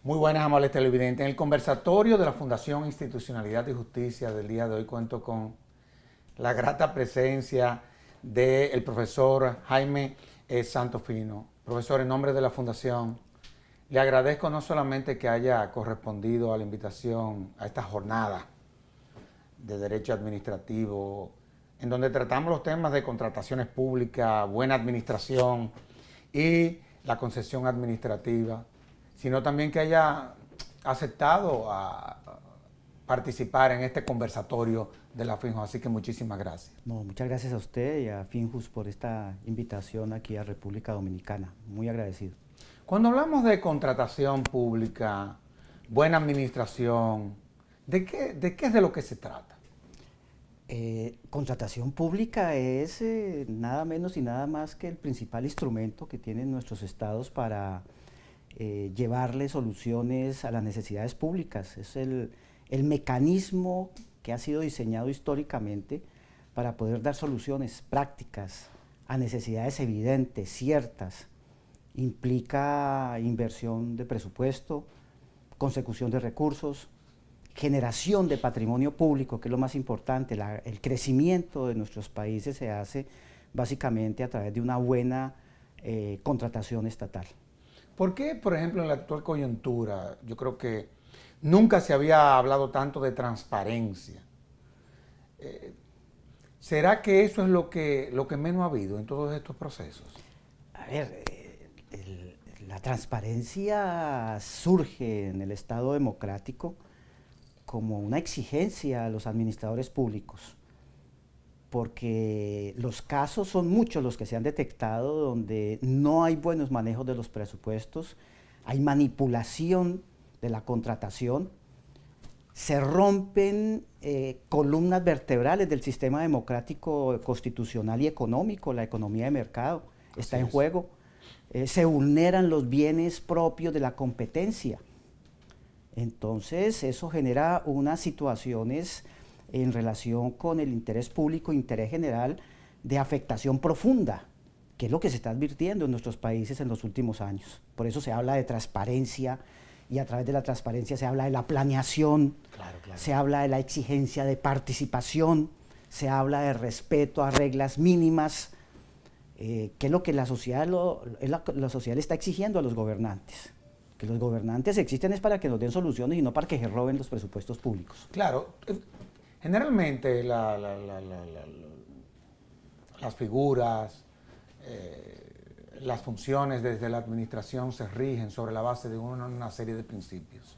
Muy buenas, amables televidentes. En el conversatorio de la Fundación Institucionalidad y Justicia del día de hoy cuento con la grata presencia del profesor Jaime Santofino. Profesor, en nombre de la Fundación, le agradezco no solamente que haya correspondido a la invitación a esta jornada de Derecho Administrativo, en donde tratamos los temas de contrataciones públicas, buena administración y la concesión administrativa, sino también que haya aceptado a participar en este conversatorio de la FINJUS. Así que muchísimas gracias. No, muchas gracias a usted y a FINJUS por esta invitación aquí a República Dominicana. Muy agradecido. Cuando hablamos de contratación pública, buena administración, ¿de qué es de lo que se trata? Contratación pública es nada menos y nada más que el principal instrumento que tienen nuestros estados para llevarle soluciones a las necesidades públicas. Es el mecanismo que ha sido diseñado históricamente para poder dar soluciones prácticas a necesidades evidentes, ciertas. Implica inversión de presupuesto, consecución de recursos, generación de patrimonio público, que es lo más importante. El crecimiento de nuestros países se hace básicamente a través de una buena contratación estatal. ¿Por qué, por ejemplo, en la actual coyuntura, yo creo que nunca se había hablado tanto de transparencia? ¿Será que eso es lo que menos ha habido en todos estos procesos? A ver, la transparencia surge en el Estado democrático como una exigencia a los administradores públicos, porque los casos son muchos los que se han detectado donde no hay buenos manejos de los presupuestos, hay manipulación de la contratación, se rompen columnas vertebrales del sistema democrático, constitucional y económico, la economía de mercado está en juego, se vulneran los bienes propios de la competencia. Entonces eso genera unas situaciones en relación con el interés público, interés general, de afectación profunda, que es lo que se está advirtiendo en nuestros países en los últimos años. Por eso se habla de transparencia, y a través de la transparencia se habla de la planeación, se habla de la exigencia de participación, se habla de respeto a reglas mínimas, que es lo que la sociedad le está exigiendo a los gobernantes. Que los gobernantes existen es para que nos den soluciones y no para que se roben los presupuestos públicos. Claro, generalmente las figuras, las funciones desde la administración se rigen sobre la base de una serie de principios.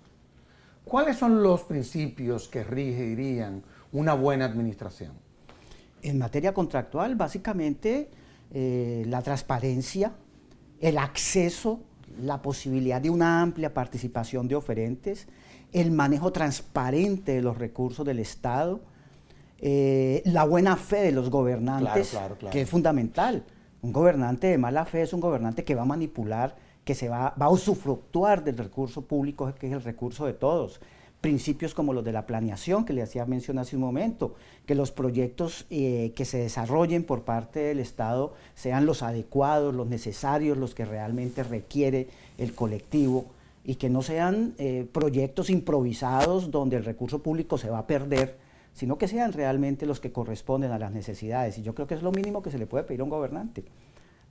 ¿Cuáles son los principios que regirían una buena administración? En materia contractual, básicamente, la transparencia, el acceso, la posibilidad de una amplia participación de oferentes, el manejo transparente de los recursos del Estado, la buena fe de los gobernantes, claro. Que es fundamental. Un gobernante de mala fe es un gobernante que va a manipular, que va a usufructuar del recurso público, que es el recurso de todos. Principios como los de la planeación, que le hacía mención hace un momento, que los proyectos que se desarrollen por parte del Estado sean los adecuados, los necesarios, los que realmente requiere el colectivo, y que no sean proyectos improvisados donde el recurso público se va a perder, sino que sean realmente los que corresponden a las necesidades. Y yo creo que es lo mínimo que se le puede pedir a un gobernante,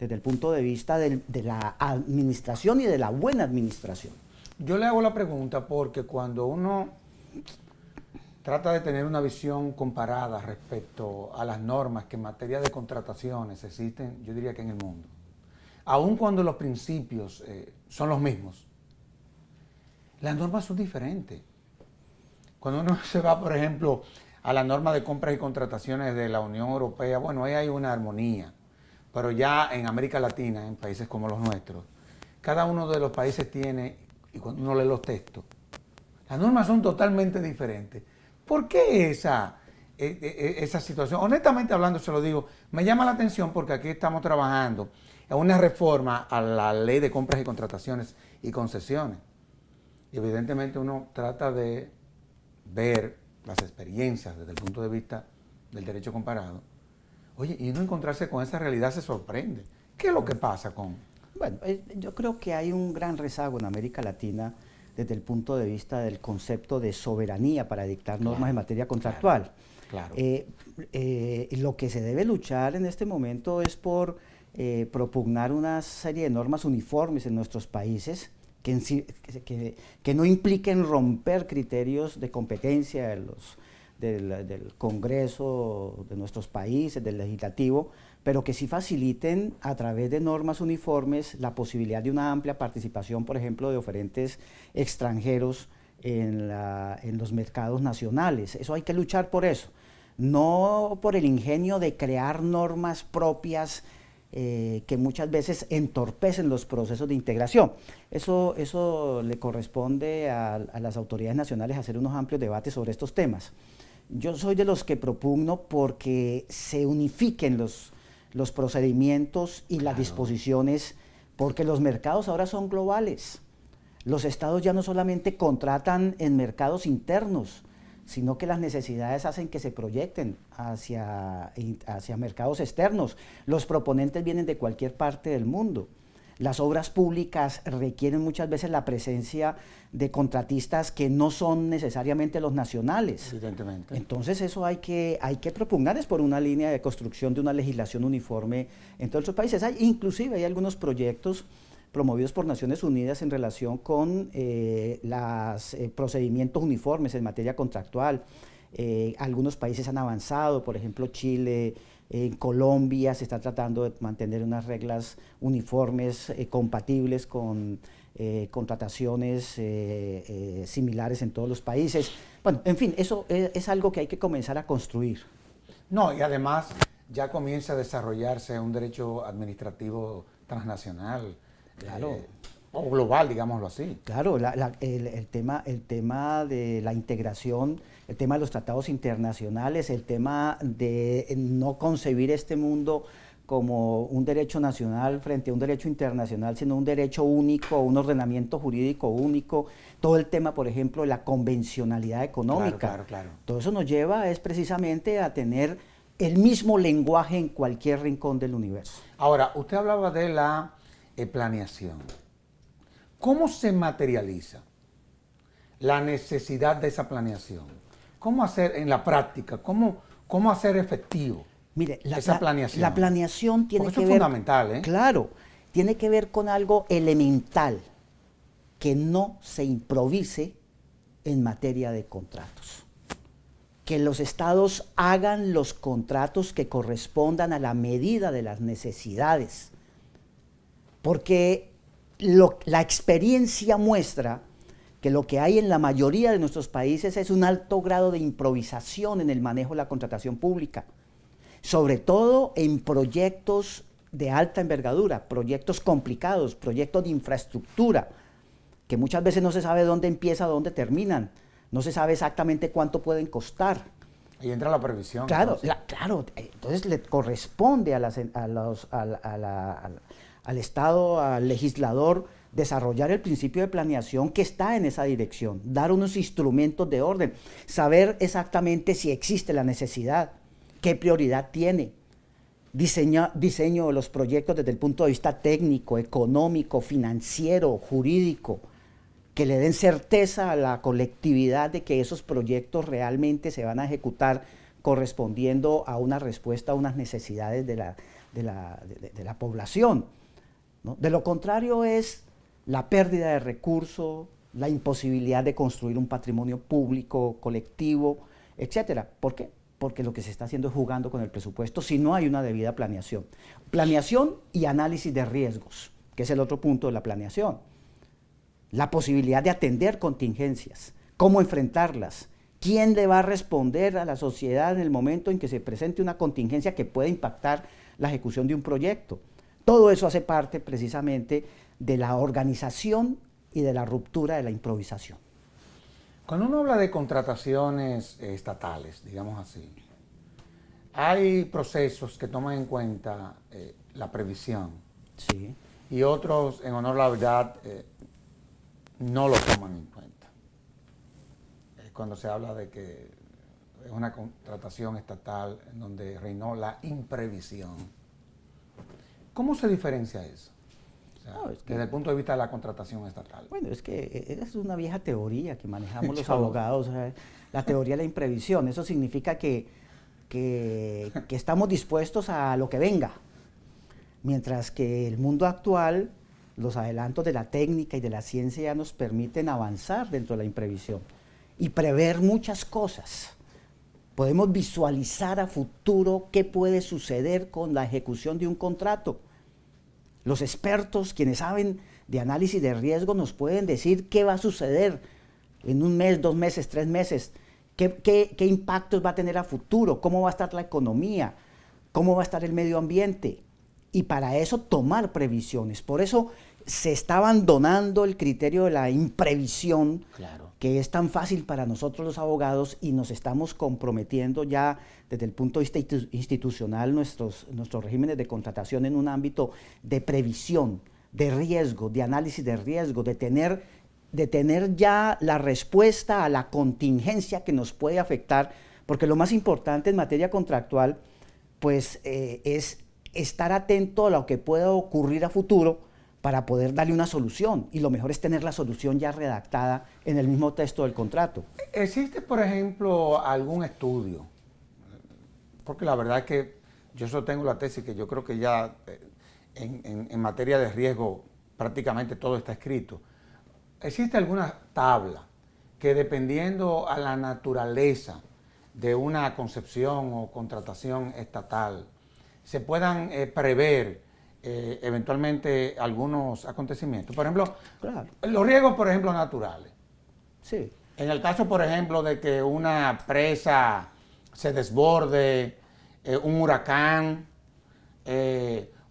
desde el punto de vista de la administración y de la buena administración. Yo le hago la pregunta porque cuando uno trata de tener una visión comparada respecto a las normas que en materia de contrataciones existen, yo diría que en el mundo, aun cuando los principios son los mismos, las normas son diferentes. Cuando uno se va, por ejemplo, a la norma de compras y contrataciones de la Unión Europea, bueno, ahí hay una armonía, pero ya en América Latina, en países como los nuestros, cada uno de los países tiene, y cuando uno lee los textos, las normas son totalmente diferentes. ¿Por qué esa situación? Honestamente hablando, se lo digo, me llama la atención porque aquí estamos trabajando en una reforma a la ley de compras y contrataciones y concesiones. Y evidentemente uno trata de ver las experiencias desde el punto de vista del derecho comparado. Oye, y uno encontrarse con esa realidad se sorprende. ¿Qué es lo que pasa con...? Bueno, yo creo que hay un gran rezago en América Latina desde el punto de vista del concepto de soberanía para dictar normas Claro, en materia contractual. claro. Lo que se debe luchar en este momento es por propugnar una serie de normas uniformes en nuestros países que no impliquen romper criterios de competencia del Congreso de nuestros países, del legislativo, pero que sí faciliten a través de normas uniformes la posibilidad de una amplia participación, por ejemplo, de oferentes extranjeros en los mercados nacionales. Eso hay que luchar por eso, no por el ingenio de crear normas propias que muchas veces entorpecen los procesos de integración. Eso le corresponde a las autoridades nacionales hacer unos amplios debates sobre estos temas. Yo soy de los que propugno porque se unifiquen los procedimientos y las disposiciones, porque los mercados ahora son globales. Los estados ya no solamente contratan en mercados internos, sino que las necesidades hacen que se proyecten hacia mercados externos. Los proponentes vienen de cualquier parte del mundo. Las obras públicas requieren muchas veces la presencia de contratistas que no son necesariamente los nacionales. Evidentemente. Entonces eso hay que propugnar es por una línea de construcción de una legislación uniforme en todos los países. Inclusive hay algunos proyectos promovidos por Naciones Unidas en relación con los procedimientos uniformes en materia contractual. Algunos países han avanzado, por ejemplo Chile, en Colombia se está tratando de mantener unas reglas uniformes compatibles con contrataciones similares en todos los países. Bueno, en fin, eso es algo que hay que comenzar a construir. No, y además ya comienza a desarrollarse un derecho administrativo transnacional. Claro. O global, digámoslo así. Claro, el tema de la integración, el tema de los tratados internacionales, el tema de no concebir este mundo como un derecho nacional frente a un derecho internacional, sino un derecho único, un ordenamiento jurídico único, todo el tema, por ejemplo, de la convencionalidad económica. Claro. Todo eso nos lleva es precisamente a tener el mismo lenguaje en cualquier rincón del universo. Ahora, usted hablaba de la planeación. ¿Cómo se materializa la necesidad de esa planeación? ¿Cómo hacer en la práctica? ¿Cómo hacer efectivo esa planeación? La planeación tiene Porque que eso ver... es fundamental, ¿eh? Claro, tiene que ver con algo elemental, que no se improvise en materia de contratos. Que los estados hagan los contratos que correspondan a la medida de las necesidades. Porque la experiencia muestra que lo que hay en la mayoría de nuestros países es un alto grado de improvisación en el manejo de la contratación pública, sobre todo en proyectos de alta envergadura, proyectos complicados, proyectos de infraestructura, que muchas veces no se sabe dónde empieza, dónde terminan, no se sabe exactamente cuánto pueden costar. Ahí entra la previsión. Claro, entonces le corresponde al Estado, al legislador, desarrollar el principio de planeación que está en esa dirección, dar unos instrumentos de orden, saber exactamente si existe la necesidad, qué prioridad tiene, diseño de los proyectos desde el punto de vista técnico, económico, financiero, jurídico, que le den certeza a la colectividad de que esos proyectos realmente se van a ejecutar correspondiendo a una respuesta a unas necesidades de la población, ¿no? De lo contrario es la pérdida de recursos, la imposibilidad de construir un patrimonio público, colectivo, etcétera. ¿Por qué? Porque lo que se está haciendo es jugando con el presupuesto si no hay una debida planeación. Planeación y análisis de riesgos, que es el otro punto de la planeación. La posibilidad de atender contingencias, cómo enfrentarlas, quién le va a responder a la sociedad en el momento en que se presente una contingencia que puede impactar la ejecución de un proyecto. Todo eso hace parte precisamente de la organización y de la ruptura de la improvisación. Cuando uno habla de contrataciones estatales, digamos así, hay procesos que toman en cuenta la previsión. Sí. Y otros, en honor a la verdad, no lo toman en cuenta. Cuando se habla de que es una contratación estatal en donde reinó la imprevisión. ¿Cómo se diferencia eso? O sea, No, es que- desde el punto de vista de la contratación estatal. Bueno, es que es una vieja teoría que manejamos los Chavo. abogados, la teoría de la imprevisión. Eso significa que estamos dispuestos a lo que venga, mientras que el mundo actual, los adelantos de la técnica y de la ciencia ya nos permiten avanzar dentro de la imprevisión y prever muchas cosas. Podemos visualizar a futuro qué puede suceder con la ejecución de un contrato. Los expertos, quienes saben de análisis de riesgo, nos pueden decir qué va a suceder en un mes, 2 meses, 3 meses, qué impactos va a tener a futuro, cómo va a estar la economía, cómo va a estar el medio ambiente. Y para eso tomar previsiones. Por eso se está abandonando el criterio de la imprevisión, Claro. que es tan fácil para nosotros los abogados, y nos estamos comprometiendo ya desde el punto de vista institucional nuestros regímenes de contratación en un ámbito de previsión, de riesgo, de análisis de riesgo, de tener ya la respuesta a la contingencia que nos puede afectar, porque lo más importante en materia contractual pues es estar atento a lo que pueda ocurrir a futuro para poder darle una solución, y lo mejor es tener la solución ya redactada en el mismo texto del contrato. ¿Existe, por ejemplo, algún estudio? Porque la verdad es que yo sostengo la tesis que yo creo que ya en materia de riesgo prácticamente todo está escrito. ¿Existe alguna tabla que, dependiendo a la naturaleza de una concepción o contratación estatal, se puedan prever eventualmente algunos acontecimientos? Por ejemplo, Claro. los riesgos, por ejemplo, naturales. Sí. En el caso, por ejemplo, de que una presa se desborde, un huracán,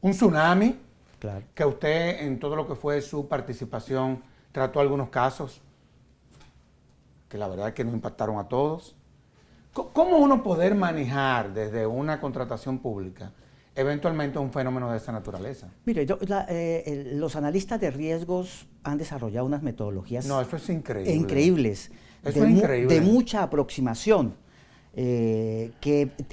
un tsunami, Claro. que usted, en todo lo que fue su participación, trató algunos casos que la verdad es que nos impactaron a todos. ¿Cómo uno poder manejar desde una contratación pública eventualmente un fenómeno de esa naturaleza? Mire, los analistas de riesgos han desarrollado unas metodologías No, eso es increíble. increíbles, Eso es increíble. de mucha aproximación,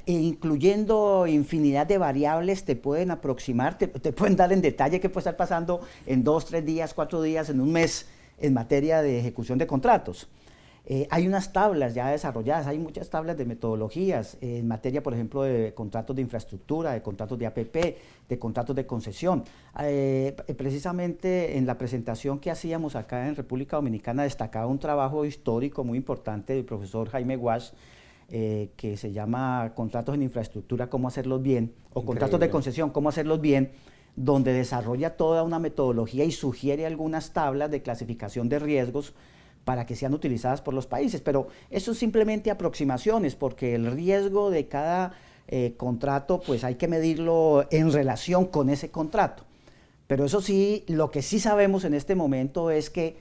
incluyendo infinidad de variables, te pueden aproximar, te pueden dar en detalle qué puede estar pasando en 2, 3 días, 4 días, en un mes, en materia de ejecución de contratos. Hay unas tablas ya desarrolladas, hay muchas tablas de metodologías en materia, por ejemplo, de contratos de infraestructura, de contratos de APP, de contratos de concesión. Precisamente en la presentación que hacíamos acá en República Dominicana destacaba un trabajo histórico muy importante del profesor Jaime Guasch, que se llama Contratos en Infraestructura, cómo hacerlos bien, o Contratos de concesión, cómo hacerlos bien, donde desarrolla toda una metodología y sugiere algunas tablas de clasificación de riesgos para que sean utilizadas por los países. Pero eso es simplemente aproximaciones, porque el riesgo de cada contrato pues hay que medirlo en relación con ese contrato. Pero eso sí, lo que sí sabemos en este momento es que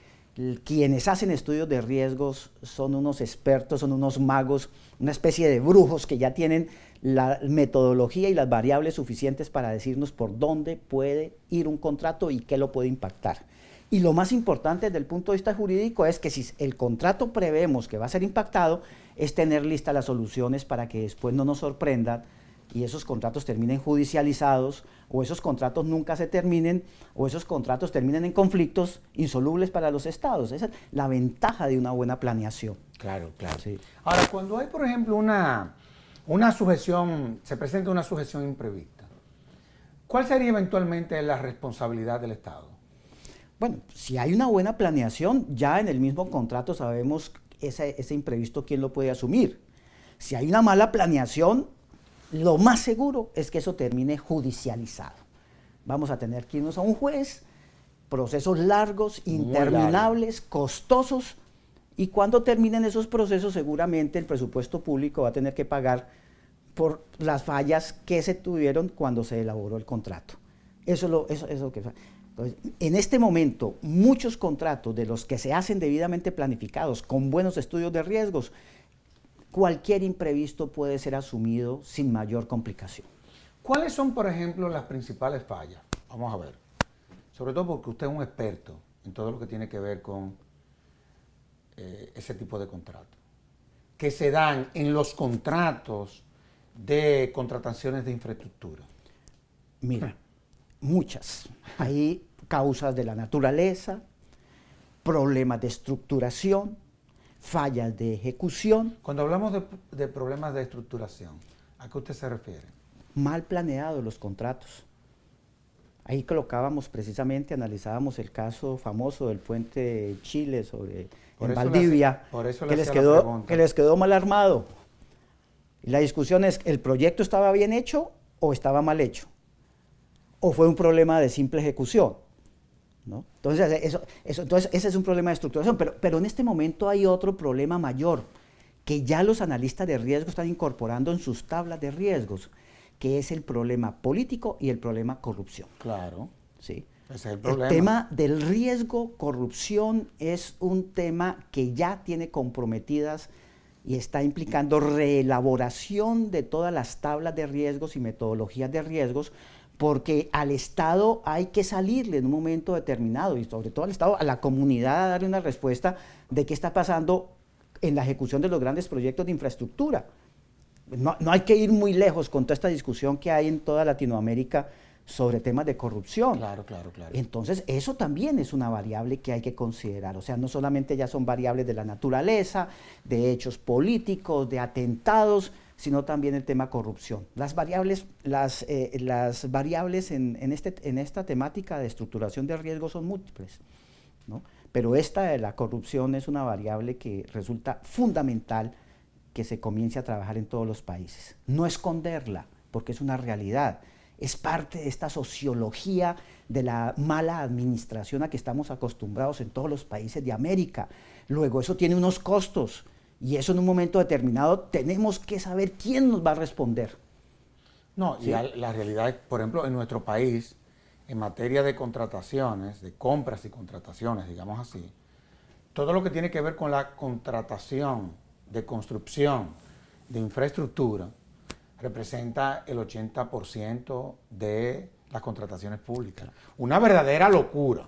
quienes hacen estudios de riesgos son unos expertos, son unos magos, una especie de brujos que ya tienen la metodología y las variables suficientes para decirnos por dónde puede ir un contrato y qué lo puede impactar. Y lo más importante desde el punto de vista jurídico es que si el contrato prevemos que va a ser impactado, es tener listas las soluciones para que después no nos sorprendan y esos contratos terminen judicializados, o esos contratos nunca se terminen, o esos contratos terminen en conflictos insolubles para los estados. Esa es la ventaja de una buena planeación. Claro, claro. Sí. Ahora, cuando hay, por ejemplo, una sujeción, se presenta una sujeción imprevista, ¿cuál sería eventualmente la responsabilidad del Estado? Bueno, si hay una buena planeación, ya en el mismo contrato sabemos ese imprevisto quién lo puede asumir. Si hay una mala planeación, lo más seguro es que eso termine judicializado. Vamos a tener que irnos a un juez, procesos largos, interminables, costosos, y cuando terminen esos procesos seguramente el presupuesto público va a tener que pagar por las fallas que se tuvieron cuando se elaboró el contrato. Eso es lo que... Entonces, en este momento, muchos contratos de los que se hacen debidamente planificados, con buenos estudios de riesgos, cualquier imprevisto puede ser asumido sin mayor complicación. ¿Cuáles son, por ejemplo, las principales fallas? Vamos a ver. Sobre todo porque usted es un experto en todo lo que tiene que ver con ese tipo de contratos, que se dan en los contratos de contrataciones de infraestructura. Mira, muchas. Ahí causas de la naturaleza, problemas de estructuración, fallas de ejecución. Cuando hablamos de problemas de estructuración, ¿a qué usted se refiere? Mal planeados los contratos. Ahí colocábamos precisamente, analizábamos el caso famoso del puente de Chile en Valdivia, que les quedó mal armado. Y la discusión es, ¿el proyecto estaba bien hecho o estaba mal hecho? ¿O fue un problema de simple ejecución? ¿No? Entonces, entonces, ese es un problema de estructuración, pero en este momento hay otro problema mayor, que ya los analistas de riesgo están incorporando en sus tablas de riesgos, que es el problema político y el problema corrupción. Claro. ¿Sí? Ese es el problema. El tema del riesgo, corrupción, es un tema que ya tiene comprometidas y está implicando reelaboración de todas las tablas de riesgos y metodologías de riesgos, porque al Estado hay que salirle en un momento determinado, y sobre todo al Estado, a la comunidad, a darle una respuesta de qué está pasando en la ejecución de los grandes proyectos de infraestructura. No hay que ir muy lejos con toda esta discusión que hay en toda Latinoamérica sobre temas de corrupción. Claro, claro, claro. Entonces, eso también es una variable que hay que considerar. O sea, no solamente ya son variables de la naturaleza, de hechos políticos, de atentados, sino también el tema corrupción. Las variables en esta temática de estructuración de riesgo son múltiples, ¿no? Pero esta de la corrupción es una variable que resulta fundamental que se comience a trabajar en todos los países. No esconderla, porque es una realidad. Es parte de esta sociología de la mala administración a que estamos acostumbrados en todos los países de América. Luego, eso tiene unos costos, y eso en un momento determinado tenemos que saber quién nos va a responder. No, ¿sí? Y la realidad es, por ejemplo, en nuestro país, en materia de contrataciones, de compras y contrataciones, digamos así, todo lo que tiene que ver con la contratación de construcción de infraestructura representa el 80% de las contrataciones públicas. Una verdadera locura.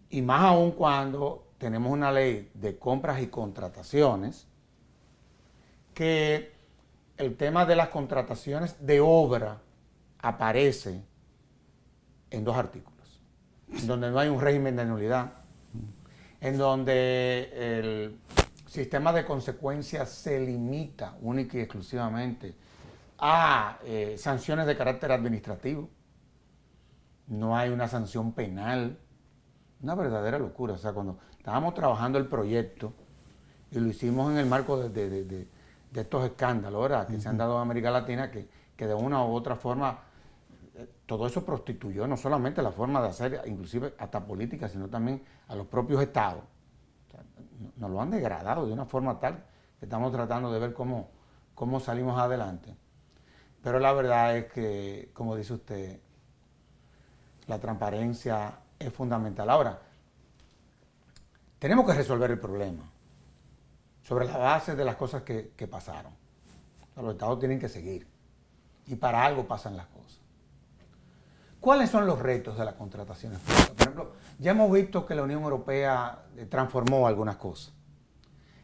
Y más aún cuando tenemos una ley de compras y contrataciones que el tema de las contrataciones de obra aparece en 2 artículos, en donde no hay un régimen de nulidad, en donde el sistema de consecuencias se limita única y exclusivamente a sanciones de carácter administrativo. No hay una sanción penal. Una verdadera locura. O sea, cuando estábamos trabajando el proyecto y lo hicimos en el marco de estos escándalos, ¿verdad?, que se han dado en América Latina, que de una u otra forma todo eso prostituyó no solamente la forma de hacer, inclusive hasta política, sino también a los propios estados. O sea, nos lo han degradado de una forma tal que estamos tratando de ver cómo salimos adelante. Pero la verdad es que, como dice usted, la transparencia es fundamental. Ahora, tenemos que resolver el problema sobre la base de las cosas que pasaron. O sea, los estados tienen que seguir. Y para algo pasan las cosas. ¿Cuáles son los retos de las contrataciones públicas? Por ejemplo, ya hemos visto que la Unión Europea transformó algunas cosas.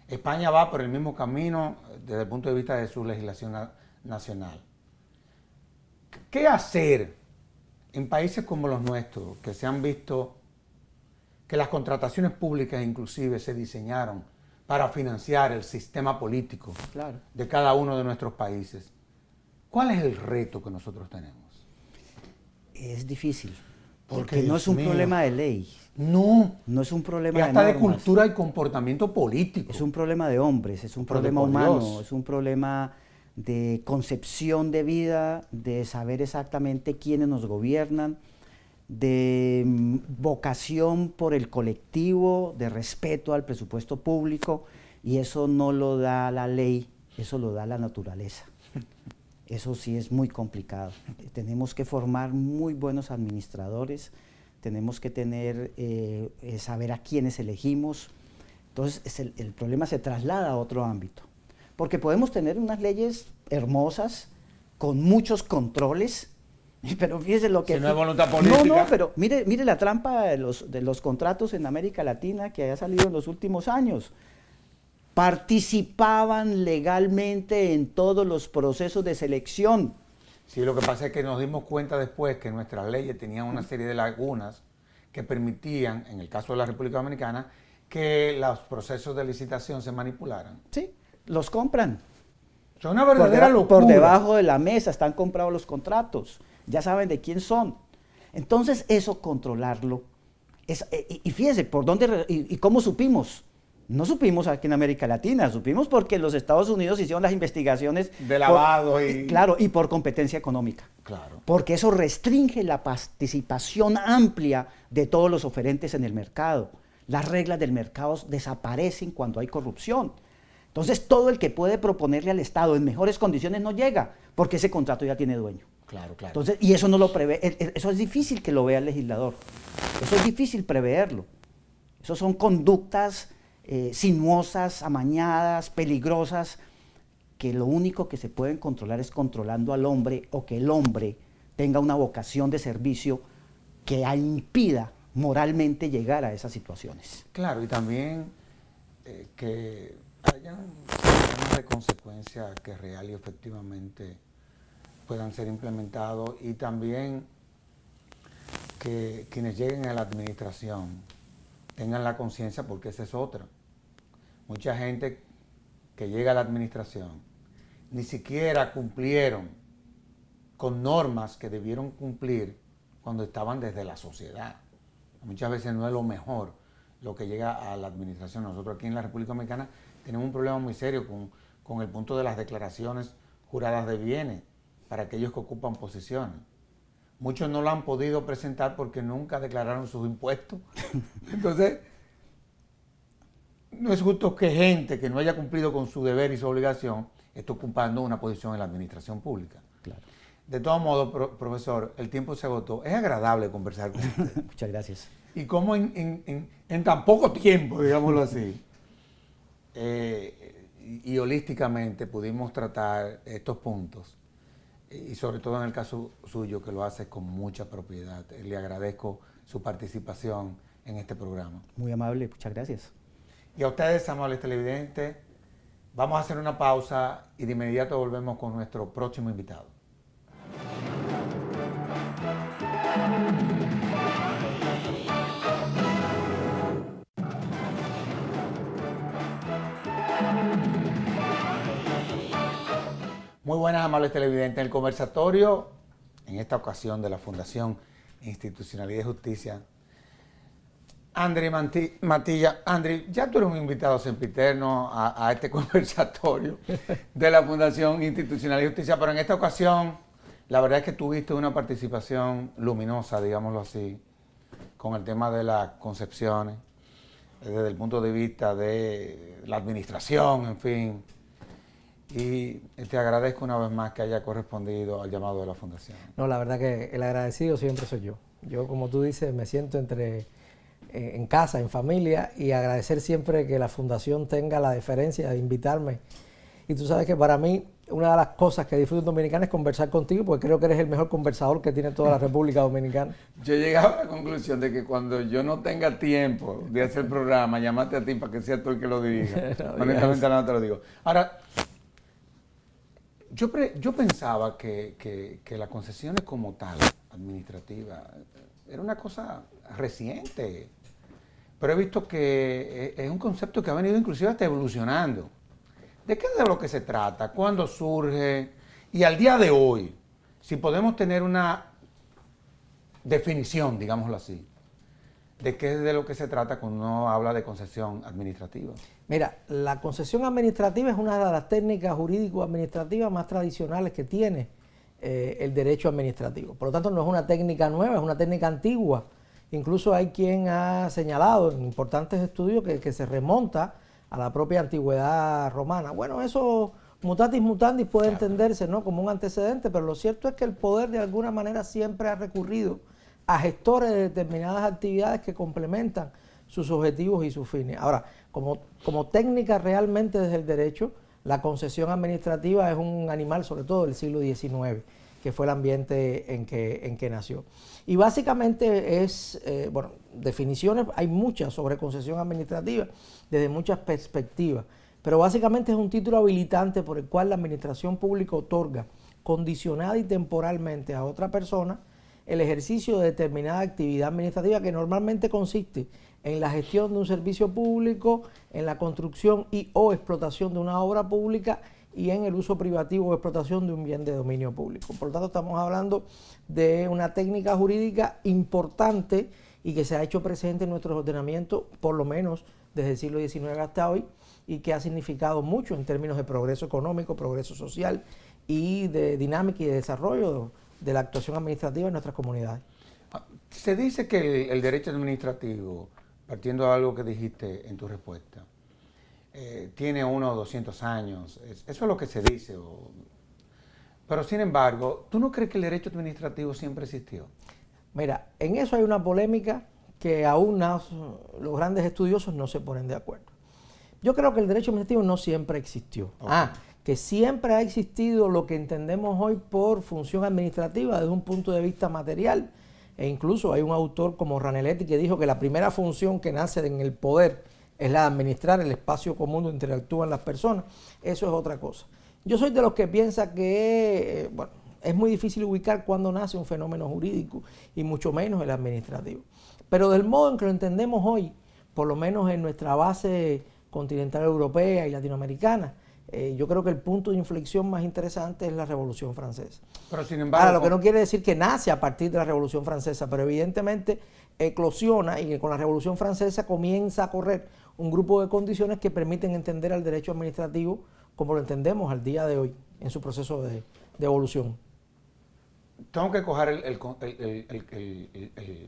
España va por el mismo camino desde el punto de vista de su legislación nacional. ¿Qué hacer en países como los nuestros, que se han visto que las contrataciones públicas inclusive se diseñaron para financiar el sistema político de cada uno de nuestros países? ¿Cuál es el reto que nosotros tenemos? Es difícil, porque no es un problema de ley. No. No es un problema y hasta de de cultura y comportamiento político. Es un problema de hombres, es un problema humano, es un problema de concepción de vida, de saber exactamente quiénes nos gobiernan, de vocación por el colectivo, de respeto al presupuesto público, y eso no lo da la ley, eso lo da la naturaleza. Eso sí es muy complicado. Tenemos que formar muy buenos administradores, tenemos que tener, saber a quiénes elegimos. Entonces el problema se traslada a otro ámbito. Porque podemos tener unas leyes hermosas, con muchos controles, pero fíjese lo que... Si no hay voluntad política. No, pero mire la trampa de los contratos en América Latina que ha salido en los últimos años. Participaban legalmente en todos los procesos de selección. Sí, lo que pasa es que nos dimos cuenta después que nuestras leyes tenían una serie de lagunas que permitían, en el caso de la República Dominicana, que los procesos de licitación se manipularan. Sí, los compran. Es una verdadera locura. Por debajo de la mesa están comprados los contratos. Ya saben de quién son. Entonces, eso controlarlo. Y fíjense, ¿por dónde y cómo supimos? No supimos aquí en América Latina, supimos porque los Estados Unidos hicieron las investigaciones de lavado y... Claro, y por competencia económica. Claro. Porque eso restringe la participación amplia de todos los oferentes en el mercado. Las reglas del mercado desaparecen cuando hay corrupción. Entonces, todo el que puede proponerle al Estado en mejores condiciones no llega, porque ese contrato ya tiene dueño. Claro, claro. Entonces, y eso no lo prevé, eso es difícil que lo vea el legislador. Eso es difícil preverlo. Eso son conductas sinuosas, amañadas, peligrosas, que lo único que se pueden controlar es controlando al hombre, o que el hombre tenga una vocación de servicio que impida moralmente llegar a esas situaciones. Claro, y también que haya sistemas de consecuencia que real y efectivamente puedan ser implementados, y también que quienes lleguen a la administración tengan la conciencia, porque esa es otra. Mucha gente que llega a la administración ni siquiera cumplieron con normas que debieron cumplir cuando estaban desde la sociedad. Muchas veces no es lo mejor lo que llega a la administración. Nosotros aquí en la República Dominicana tenemos un problema muy serio con el punto de las declaraciones juradas de bienes para aquellos que ocupan posiciones. Muchos no lo han podido presentar porque nunca declararon sus impuestos. Entonces, no es justo que gente que no haya cumplido con su deber y su obligación esté ocupando una posición en la administración pública. Claro. De todos modos, profesor, el tiempo se agotó. Es agradable conversar con usted. Muchas gracias. Y cómo en tan poco tiempo, digámoslo así, y holísticamente pudimos tratar estos puntos. Y sobre todo en el caso suyo, que lo hace con mucha propiedad. Le agradezco su participación en este programa. Muy amable, muchas gracias. Y a ustedes, amables televidentes, vamos a hacer una pausa y de inmediato volvemos con nuestro próximo invitado. Muy buenas, amables televidentes. En el conversatorio, en esta ocasión de la Fundación Institucionalidad y Justicia, Andri Matilla. Andri, ya tú eres un invitado sempiterno a este conversatorio de la Fundación Institucionalidad y Justicia, pero en esta ocasión, la verdad es que tuviste una participación luminosa, digámoslo así, con el tema de las concepciones, desde el punto de vista de la administración, en fin. Y te agradezco una vez más que haya correspondido al llamado de la Fundación. No, la verdad que el agradecido siempre soy yo. Yo, como tú dices, me siento en casa, en familia, y agradecer siempre que la Fundación tenga la deferencia de invitarme. Y tú sabes que para mí, una de las cosas que disfruto en Dominicana es conversar contigo, porque creo que eres el mejor conversador que tiene toda la República Dominicana. Yo he llegado a la conclusión de que cuando yo no tenga tiempo de hacer el programa, llamate a ti para que seas tú el que lo dirija. No, honestamente no te lo digo. Ahora, yo pensaba que las concesiones como tal, administrativa, era una cosa reciente, pero he visto que es un concepto que ha venido inclusive hasta evolucionando. ¿De qué es de lo que se trata? ¿Cuándo surge? Y al día de hoy, si podemos tener una definición, digámoslo así, de qué es de lo que se trata cuando uno habla de concesión administrativa. Mira, la concesión administrativa es una de las técnicas jurídico-administrativas más tradicionales que tiene el derecho administrativo. Por lo tanto, no es una técnica nueva, es una técnica antigua. Incluso hay quien ha señalado en importantes estudios que se remonta a la propia antigüedad romana. Bueno, eso mutatis mutandis puede entenderse, ¿no?, como un antecedente, pero lo cierto es que el poder de alguna manera siempre ha recurrido a gestores de determinadas actividades que complementan sus objetivos y sus fines. Ahora, como técnica realmente desde el derecho, la concesión administrativa es un animal sobre todo del siglo XIX, que fue el ambiente en que nació. Y básicamente es, bueno, definiciones hay muchas sobre concesión administrativa desde muchas perspectivas, pero básicamente es un título habilitante por el cual la administración pública otorga condicionada y temporalmente a otra persona el ejercicio de determinada actividad administrativa que normalmente consiste en la gestión de un servicio público, en la construcción y o explotación de una obra pública y en el uso privativo o explotación de un bien de dominio público. Por lo tanto, estamos hablando de una técnica jurídica importante y que se ha hecho presente en nuestros ordenamientos, por lo menos desde el siglo XIX hasta hoy, y que ha significado mucho en términos de progreso económico, progreso social y de dinámica y de desarrollo de la actuación administrativa en nuestras comunidades. Se dice que el derecho administrativo, partiendo de algo que dijiste en tu respuesta, tiene 1 o 200 años, eso es lo que se dice. Pero sin embargo, ¿tú no crees que el derecho administrativo siempre existió? Mira, en eso hay una polémica que aún los grandes estudiosos no se ponen de acuerdo. Yo creo que el derecho administrativo no siempre existió. Okay. Que siempre ha existido lo que entendemos hoy por función administrativa desde un punto de vista material. E incluso hay un autor como Ranelletti que dijo que la primera función que nace en el poder es la de administrar el espacio común donde interactúan las personas. Eso es otra cosa. Yo soy de los que piensa que es muy difícil ubicar cuándo nace un fenómeno jurídico y mucho menos el administrativo. Pero del modo en que lo entendemos hoy, por lo menos en nuestra base continental europea y latinoamericana, yo creo que el punto de inflexión más interesante es la Revolución Francesa. Pero sin embargo, ahora, lo que no quiere decir que nace a partir de la Revolución Francesa, pero evidentemente eclosiona y con la Revolución Francesa comienza a correr un grupo de condiciones que permiten entender al derecho administrativo como lo entendemos al día de hoy en su proceso de evolución. Tengo que coger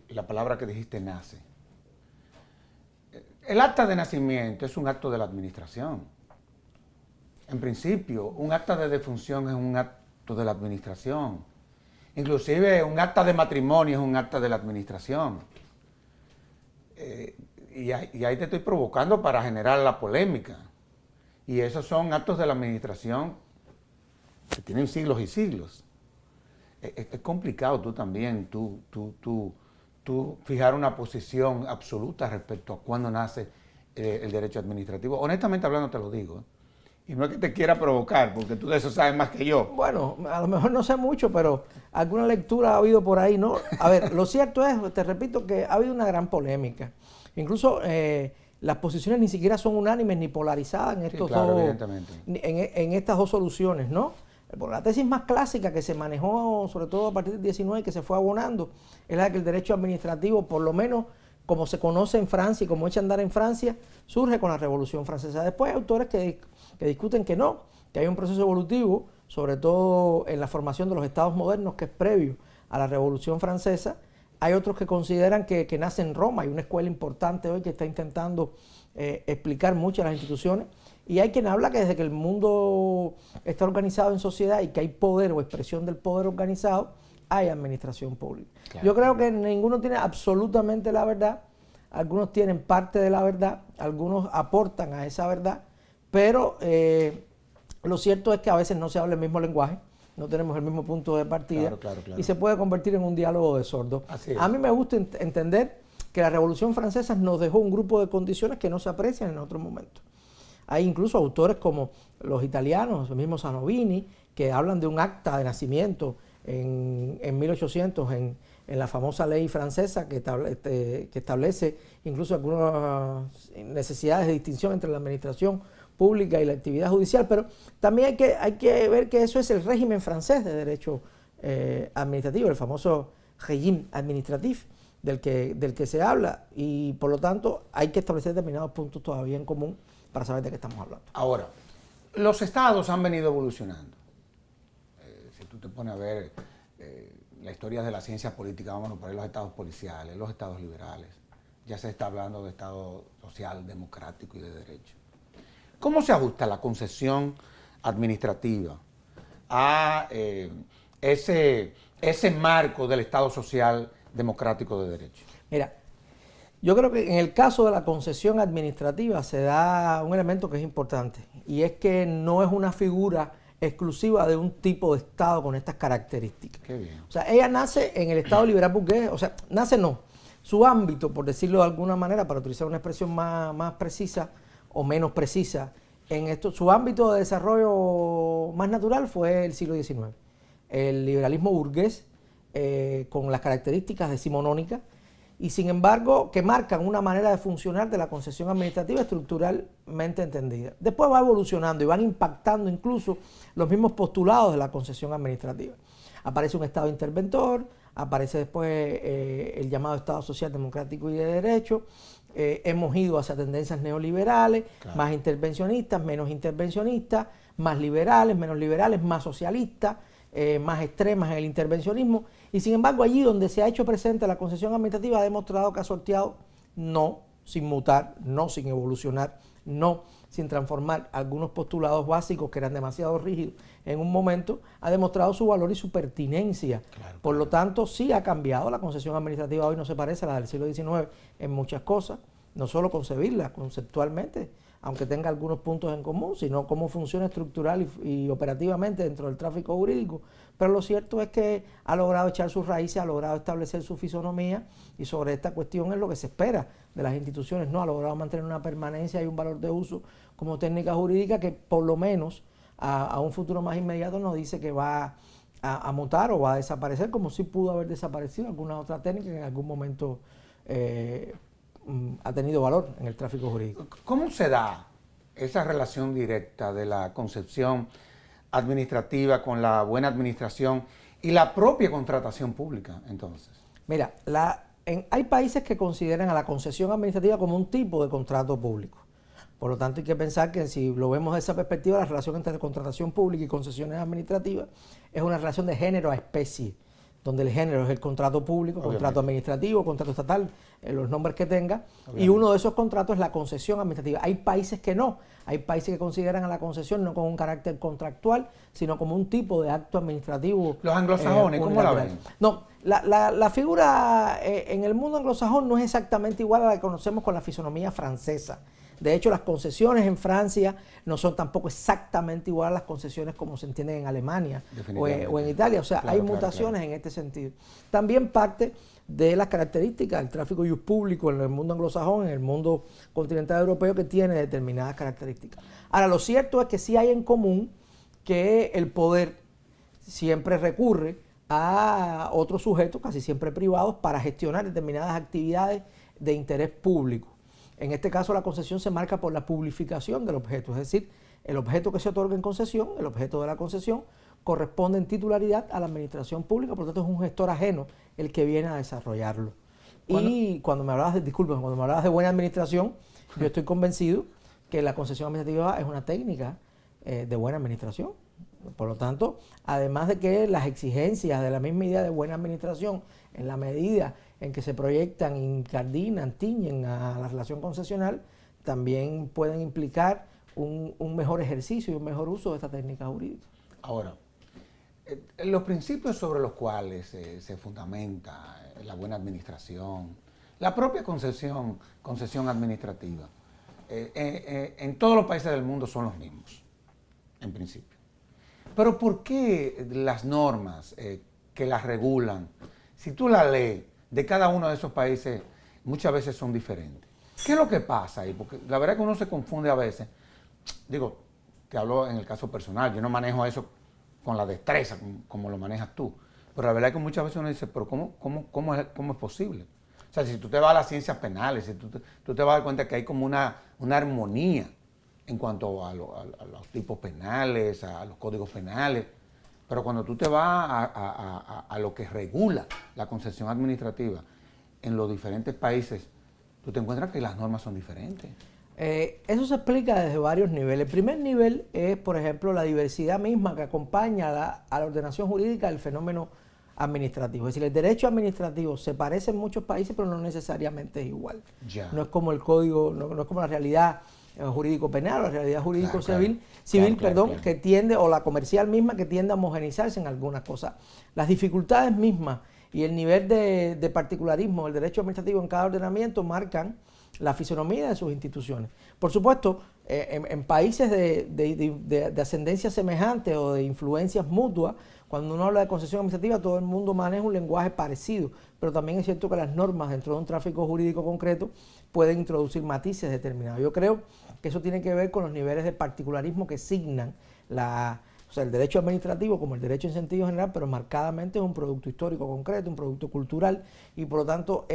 la palabra que dijiste, nace. El acta de nacimiento es un acto de la administración. En principio, un acta de defunción es un acto de la administración. Inclusive un acta de matrimonio es un acta de la administración. Y ahí te estoy provocando para generar la polémica. Y esos son actos de la administración que tienen siglos y siglos. Es complicado tú también, tú fijar una posición absoluta respecto a cuándo nace el derecho administrativo. Honestamente hablando te lo digo. Y no es que te quiera provocar, porque tú de eso sabes más que yo. Bueno, a lo mejor no sé mucho, pero alguna lectura ha habido por ahí, ¿no? A ver, lo cierto es, te repito, que ha habido una gran polémica. Incluso las posiciones ni siquiera son unánimes ni polarizadas en estos en estas dos soluciones, ¿no? La tesis más clásica que se manejó, sobre todo a partir del 19 y que se fue abonando, es la de que el derecho administrativo, por lo menos como se conoce en Francia y como echa a andar en Francia, surge con la Revolución Francesa. Después hay autores que discuten que no, que hay un proceso evolutivo, sobre todo en la formación de los estados modernos, que es previo a la Revolución Francesa. Hay otros que consideran que nace en Roma, hay una escuela importante hoy que está intentando explicar muchas de las instituciones, y hay quien habla que desde que el mundo está organizado en sociedad y que hay poder o expresión del poder organizado, hay administración pública. Claro. Yo creo que ninguno tiene absolutamente la verdad, algunos tienen parte de la verdad, algunos aportan a esa verdad, pero lo cierto es que a veces no se habla el mismo lenguaje, no tenemos el mismo punto de partida, claro. Y se puede convertir en un diálogo de sordos. A mí me gusta entender que la Revolución Francesa nos dejó un grupo de condiciones que no se aprecian en otro momento. Hay incluso autores como los italianos, el mismo Sanovini, que hablan de un acta de nacimiento en 1800 en la famosa ley francesa que establece incluso algunas necesidades de distinción entre la administración pública y la actividad judicial, pero también hay que ver que eso es el régimen francés de derecho administrativo, el famoso régime administratif del que se habla, y por lo tanto hay que establecer determinados puntos todavía en común para saber de qué estamos hablando. Ahora, los estados han venido evolucionando. Si tú te pones a ver la historia de la ciencia política, vámonos por ahí, los estados policiales, los estados liberales, ya se está hablando de estado social, democrático y de derecho. ¿Cómo se ajusta la concesión administrativa a ese marco del Estado social democrático de derecho? Mira, yo creo que en el caso de la concesión administrativa se da un elemento que es importante, y es que no es una figura exclusiva de un tipo de Estado con estas características. Qué bien. O sea, ella nace en el Estado liberal burgués, o sea, nace no, su ámbito, por decirlo de alguna manera, para utilizar una expresión más precisa o menos precisa, su ámbito de desarrollo más natural fue el siglo XIX. el liberalismo burgués con las características decimonónicas, y sin embargo que marcan una manera de funcionar de la concesión administrativa estructuralmente entendida. Después va evolucionando y van impactando incluso los mismos postulados de la concesión administrativa. Aparece un Estado interventor, aparece después el llamado Estado social democrático y de derecho. Hemos ido hacia tendencias neoliberales, claro, más intervencionistas, menos intervencionistas, más liberales, menos liberales, más socialistas, más extremas en el intervencionismo, y sin embargo allí donde se ha hecho presente la concesión administrativa ha demostrado que ha sorteado no sin mutar, no sin evolucionar, no sin transformar algunos postulados básicos que eran demasiado rígidos en un momento, ha demostrado su valor y su pertinencia. Claro, por lo tanto, sí ha cambiado. La concesión administrativa hoy no se parece a la del siglo XIX en muchas cosas, no solo concebirla conceptualmente, aunque tenga algunos puntos en común, sino cómo funciona estructural y operativamente dentro del tráfico jurídico. Pero lo cierto es que ha logrado echar sus raíces, ha logrado establecer su fisonomía, y sobre esta cuestión es lo que se espera de las instituciones, ¿no? Ha logrado mantener una permanencia y un valor de uso como técnica jurídica que por lo menos a un futuro más inmediato nos dice que va a mutar o va a desaparecer, como sí pudo haber desaparecido alguna otra técnica que en algún momento ha tenido valor en el tráfico jurídico. ¿Cómo se da esa relación directa de la concepción administrativa con la buena administración y la propia contratación pública, entonces? Mira, hay países que consideran a la concesión administrativa como un tipo de contrato público. Por lo tanto, hay que pensar que si lo vemos desde esa perspectiva, la relación entre contratación pública y concesiones administrativas es una relación de género a especie, donde el género es el contrato público, obviamente, contrato administrativo, contrato estatal, los nombres que tenga, obviamente, y uno de esos contratos es la concesión administrativa. Hay países que no, hay países que consideran a la concesión no como un carácter contractual, sino como un tipo de acto administrativo. Los anglosajones, ¿cómo la ven? No, la figura en el mundo anglosajón no es exactamente igual a la que conocemos con la fisonomía francesa. De hecho, las concesiones en Francia no son tampoco exactamente igual a las concesiones como se entienden en Alemania o en Italia. O sea, claro, hay mutaciones en este sentido. También parte de las características del tráfico ius público en el mundo anglosajón, en el mundo continental europeo, que tiene determinadas características. Ahora, lo cierto es que sí hay en común que el poder siempre recurre a otros sujetos, casi siempre privados, para gestionar determinadas actividades de interés público. En este caso, la concesión se marca por la publificación del objeto, es decir, el objeto que se otorga en concesión, el objeto de la concesión, corresponde en titularidad a la administración pública, por lo tanto es un gestor ajeno el que viene a desarrollarlo. Y cuando me hablabas de buena administración, yo estoy convencido que la concesión administrativa es una técnica de buena administración. Por lo tanto, además de que las exigencias de la misma idea de buena administración, en la medida en que se proyectan, incardinan, tiñen a la relación concesional, también pueden implicar un mejor ejercicio y un mejor uso de esta técnica jurídica. Ahora, los principios sobre los cuales se fundamenta la buena administración, la propia concesión administrativa, en todos los países del mundo son los mismos, en principio. Pero ¿por qué las normas que las regulan, si tú las lees de cada uno de esos países, muchas veces son diferentes? ¿Qué es lo que pasa ahí? Porque la verdad es que uno se confunde a veces. Digo, te hablo en el caso personal, yo no manejo eso con la destreza como lo manejas tú. Pero la verdad es que muchas veces uno dice, pero ¿cómo es posible? O sea, si tú te vas a las ciencias penales, si tú te vas a dar cuenta que hay como una armonía en cuanto a los tipos penales, a los códigos penales. Pero cuando tú te vas a lo que regula la concesión administrativa en los diferentes países, tú te encuentras que las normas son diferentes. Eso se explica desde varios niveles. El primer nivel es, por ejemplo, la diversidad misma que acompaña a la ordenación jurídica del fenómeno administrativo. Es decir, el derecho administrativo se parece en muchos países, pero no necesariamente es igual. Ya. No es como el código, no es como la realidad jurídico penal o la realidad jurídico civil, que tiende, o la comercial misma, que tiende a homogeneizarse en algunas cosas. Las dificultades mismas y el nivel de particularismo del derecho administrativo en cada ordenamiento marcan la fisonomía de sus instituciones. Por supuesto, en países de ascendencia semejante o de influencias mutuas, cuando uno habla de concesión administrativa, todo el mundo maneja un lenguaje parecido, pero también es cierto que las normas dentro de un tráfico jurídico concreto pueden introducir matices determinados. Yo creo que eso tiene que ver con los niveles de particularismo que signan O sea, el derecho administrativo como el derecho en sentido general, pero marcadamente es un producto histórico concreto, un producto cultural, y por lo tanto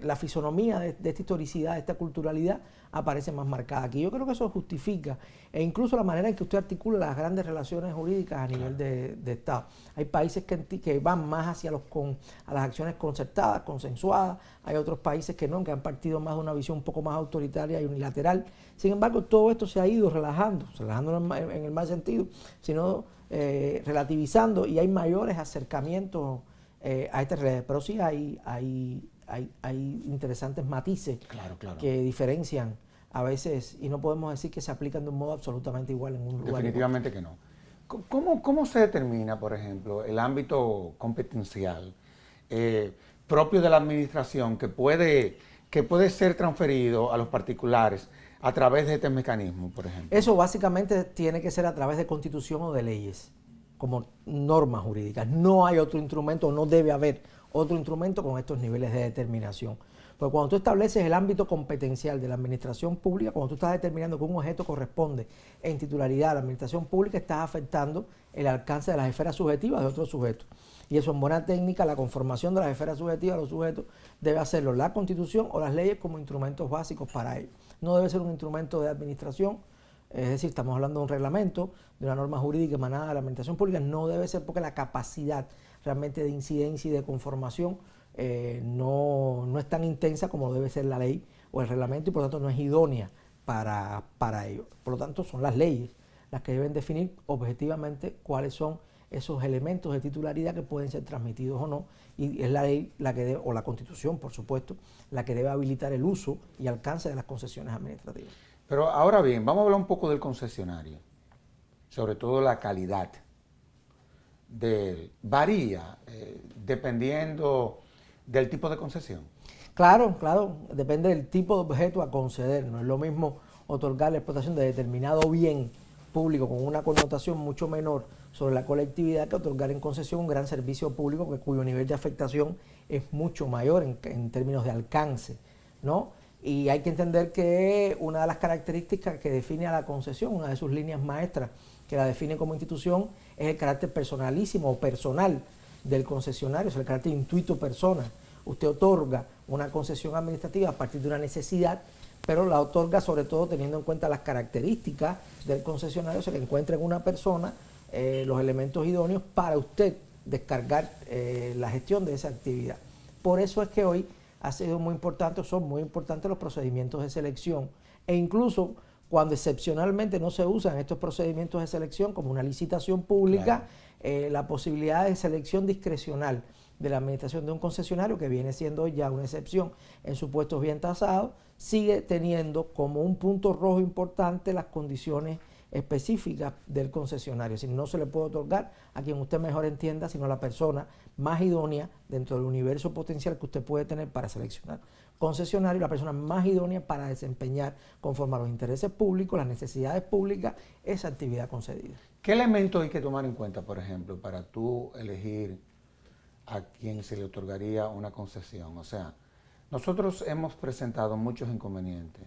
la fisonomía de esta historicidad, de esta culturalidad, aparece más marcada aquí. Yo creo que eso justifica, e incluso la manera en que usted articula las grandes relaciones jurídicas a nivel de Estado. Hay países que van más hacia a las acciones concertadas, consensuadas, hay otros países que no, que han partido más de una visión un poco más autoritaria y unilateral. Sin embargo, todo esto se ha ido relajando en el mal sentido, sino relativizando, y hay mayores acercamientos a esta realidad. Pero sí hay interesantes matices que diferencian a veces, y no podemos decir que se aplican de un modo absolutamente igual en un lugar. Definitivamente que no. ¿Cómo se determina, por ejemplo, el ámbito competencial propio de la administración que puede ser transferido a los particulares a través de este mecanismo, por ejemplo? Eso básicamente tiene que ser a través de constitución o de leyes, como normas jurídicas. No hay otro instrumento, no debe haber otro instrumento con estos niveles de determinación. Porque cuando tú estableces el ámbito competencial de la administración pública, cuando tú estás determinando que un objeto corresponde en titularidad a la administración pública, estás afectando el alcance de las esferas subjetivas de otros sujetos. Y eso en buena técnica, la conformación de las esferas subjetivas de los sujetos debe hacerlo la Constitución o las leyes como instrumentos básicos para ello. No debe ser un instrumento de administración, es decir, estamos hablando de un reglamento, de una norma jurídica emanada de la administración pública, no debe ser porque la capacidad realmente de incidencia y de conformación no es tan intensa como debe ser la ley o el reglamento, y por lo tanto no es idónea para ello. Por lo tanto, son las leyes las que deben definir objetivamente cuáles son esos elementos de titularidad que pueden ser transmitidos o no, y es la ley la que debe, o la Constitución, por supuesto, la que debe habilitar el uso y alcance de las concesiones administrativas. Pero ahora bien, vamos a hablar un poco del concesionario, sobre todo la calidad varía dependiendo del tipo de concesión. Claro, depende del tipo de objeto a conceder. No es lo mismo otorgar la explotación de determinado bien público con una connotación mucho menor sobre la colectividad que otorgar en concesión un gran servicio público cuyo nivel de afectación es mucho mayor en términos de alcance, ¿no? Y hay que entender que una de las características que define a la concesión, una de sus líneas maestras que la define como institución, es el carácter personalísimo o personal del concesionario, o sea, el carácter intuito persona. Usted otorga una concesión administrativa a partir de una necesidad, pero la otorga sobre todo teniendo en cuenta las características del concesionario, o sea, que encuentre en una persona los elementos idóneos para usted descargar la gestión de esa actividad. Por eso es que hoy son muy importantes los procedimientos de selección, e incluso cuando excepcionalmente no se usan estos procedimientos de selección como una licitación pública, la posibilidad de selección discrecional de la administración de un concesionario, que viene siendo ya una excepción en supuestos bien tasados, sigue teniendo como un punto rojo importante las condiciones específicas del concesionario. Es decir, no se le puede otorgar a quien usted mejor entienda, sino a la persona más idónea dentro del universo potencial que usted puede tener para seleccionar concesionario, la persona más idónea para desempeñar conforme a los intereses públicos, las necesidades públicas, esa actividad concedida. ¿Qué elementos hay que tomar en cuenta, por ejemplo, para tú elegir a quien se le otorgaría una concesión? O sea, nosotros hemos presentado muchos inconvenientes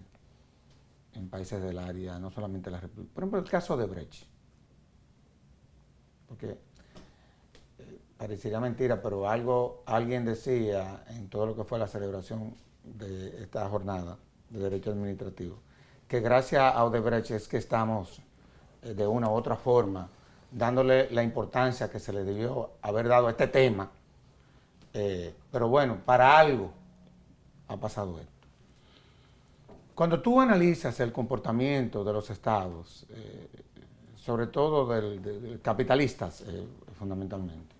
en países del área, no solamente la República. Por ejemplo, el caso de Brecht. Porque parecería mentira, pero alguien decía en todo lo que fue la celebración de esta jornada de derecho administrativo, que gracias a Odebrecht es que estamos de una u otra forma dándole la importancia que se le debió haber dado a este tema. Pero bueno, para algo ha pasado esto. Cuando tú analizas el comportamiento de los estados, sobre todo de capitalistas fundamentalmente,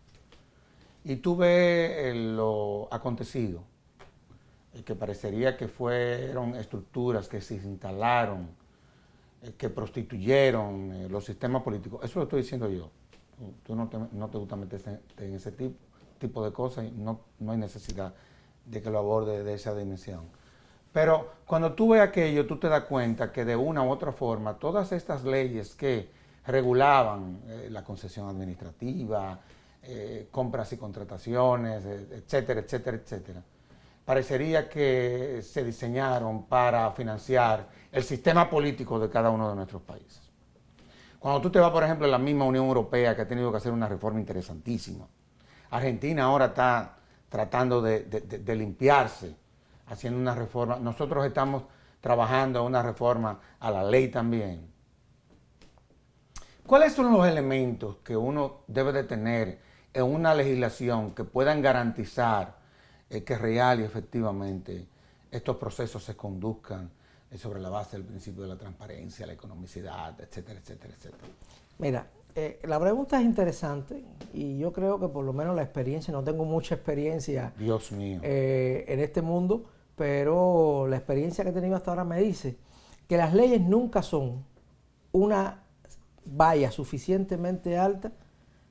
y tú ves lo acontecido, que parecería que fueron estructuras que se instalaron, que prostituyeron los sistemas políticos, eso lo estoy diciendo yo. Tú no te gusta meterte en ese tipo de cosas y no hay necesidad de que lo aborde de esa dimensión. Pero cuando tú ves aquello, tú te das cuenta que de una u otra forma, todas estas leyes que regulaban la concesión administrativa, compras y contrataciones, etcétera, etcétera, etcétera, parecería que se diseñaron para financiar el sistema político de cada uno de nuestros países. Cuando tú te vas, por ejemplo, a la misma Unión Europea, que ha tenido que hacer una reforma interesantísima. Argentina ahora está tratando de limpiarse, haciendo una reforma. Nosotros estamos trabajando en una reforma a la ley también. ¿Cuáles son los elementos que uno debe de tener en una legislación que puedan garantizar que real y efectivamente estos procesos se conduzcan sobre la base del principio de la transparencia, la economicidad, etcétera, etcétera, etcétera? Mira, la pregunta es interesante y yo creo que por lo menos la experiencia, no tengo mucha experiencia Dios mío. En este mundo, pero la experiencia que he tenido hasta ahora me dice que las leyes nunca son una valla suficientemente alta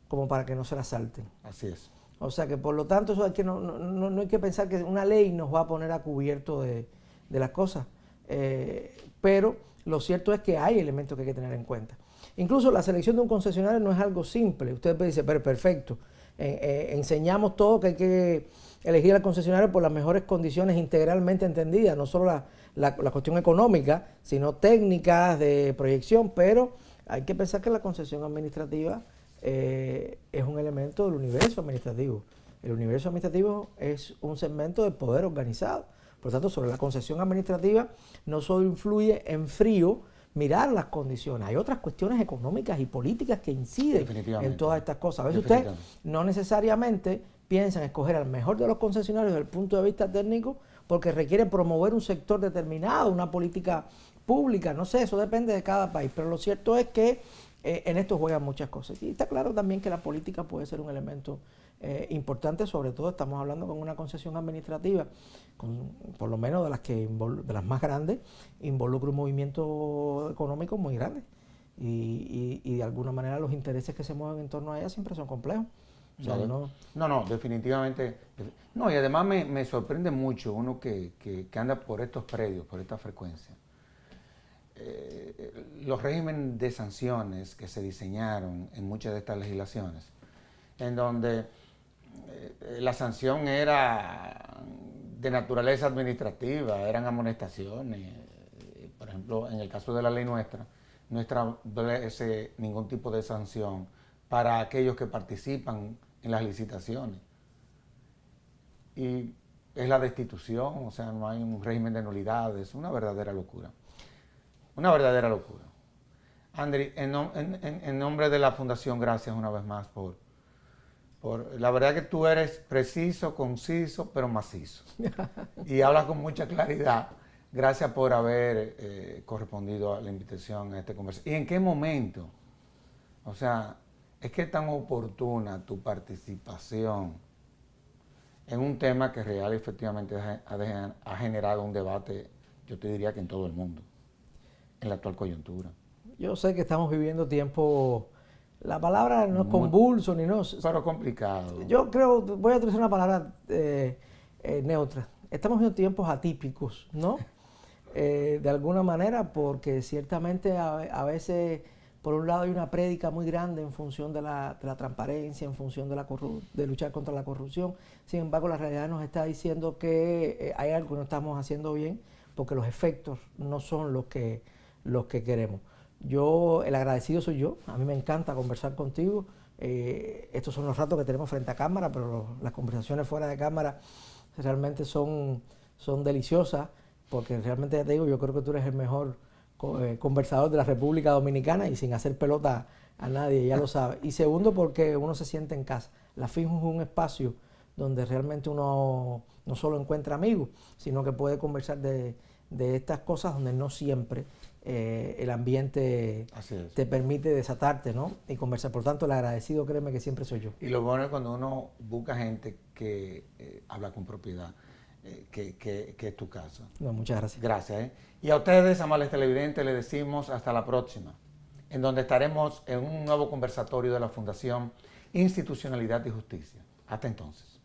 como para que no se la salten. Así es. O sea que por lo tanto eso hay que no hay que pensar que una ley nos va a poner a cubierto de las cosas. Pero lo cierto es que hay elementos que hay que tener en cuenta. Incluso la selección de un concesionario no es algo simple. Usted puede decir, pero perfecto, enseñamos todo que hay que elegir al concesionario por las mejores condiciones integralmente entendidas, no solo la cuestión económica, sino técnicas de proyección, pero hay que pensar que la concesión administrativa es un elemento del universo administrativo. El universo administrativo es un segmento del poder organizado. Por lo tanto, sobre la concesión administrativa no solo influye en frío mirar las condiciones, hay otras cuestiones económicas y políticas que inciden en todas estas cosas. A veces usted no necesariamente piensa en escoger al mejor de los concesionarios desde el punto de vista técnico porque requiere promover un sector determinado, una política pública, no sé, eso depende de cada país, pero lo cierto es que en esto juegan muchas cosas. Y está claro también que la política puede ser un elemento importante, sobre todo estamos hablando con una concesión administrativa, por lo menos de las más grandes, involucra un movimiento económico muy grande. Y de alguna manera los intereses que se mueven en torno a ella siempre son complejos. O sea, no, definitivamente. No, y además me sorprende mucho uno que anda por estos predios, por esta frecuencia. Los regímenes de sanciones que se diseñaron en muchas de estas legislaciones, en donde la sanción era de naturaleza administrativa, eran amonestaciones. Por ejemplo, en el caso de la ley nuestra, no establece ningún tipo de sanción para aquellos que participan en las licitaciones. Y es la destitución, o sea, no hay un régimen de nulidades, una verdadera locura. Una verdadera locura. Andri, en nombre de la Fundación, gracias una vez más por la verdad que tú eres preciso, conciso, pero macizo. Y hablas con mucha claridad. Gracias por haber correspondido a la invitación a este conversación. ¿Y en qué momento? O sea, es que es tan oportuna tu participación en un tema que real efectivamente ha generado un debate, yo te diría que en todo el mundo, en la actual coyuntura. Yo sé que estamos viviendo tiempos, la palabra no es convulso ni no. Pero complicado. Yo creo, voy a utilizar una palabra neutra. Estamos viviendo tiempos atípicos, ¿no? De alguna manera, porque ciertamente a veces, por un lado, hay una prédica muy grande en función de la transparencia, en función de luchar contra la corrupción. Sin embargo, la realidad nos está diciendo que hay algo que no estamos haciendo bien, porque los efectos no son los que queremos. El agradecido soy yo, a mí me encanta conversar contigo. Estos son los ratos que tenemos frente a cámara, pero las conversaciones fuera de cámara realmente son deliciosas, porque realmente, ya te digo, yo creo que tú eres el mejor conversador de la República Dominicana y sin hacer pelota a nadie, ya lo sabes. Y segundo, porque uno se siente en casa. La FIJO es un espacio donde realmente uno no solo encuentra amigos, sino que puede conversar de estas cosas donde no siempre el ambiente te permite desatarte, ¿no? Y conversar. Por tanto, el agradecido, créeme que siempre soy yo. Y lo bueno es cuando uno busca gente que habla con propiedad, que es tu caso. No, muchas gracias. Gracias. Y a ustedes, amables televidentes, les decimos hasta la próxima, en donde estaremos en un nuevo conversatorio de la Fundación Institucionalidad y Justicia. Hasta entonces.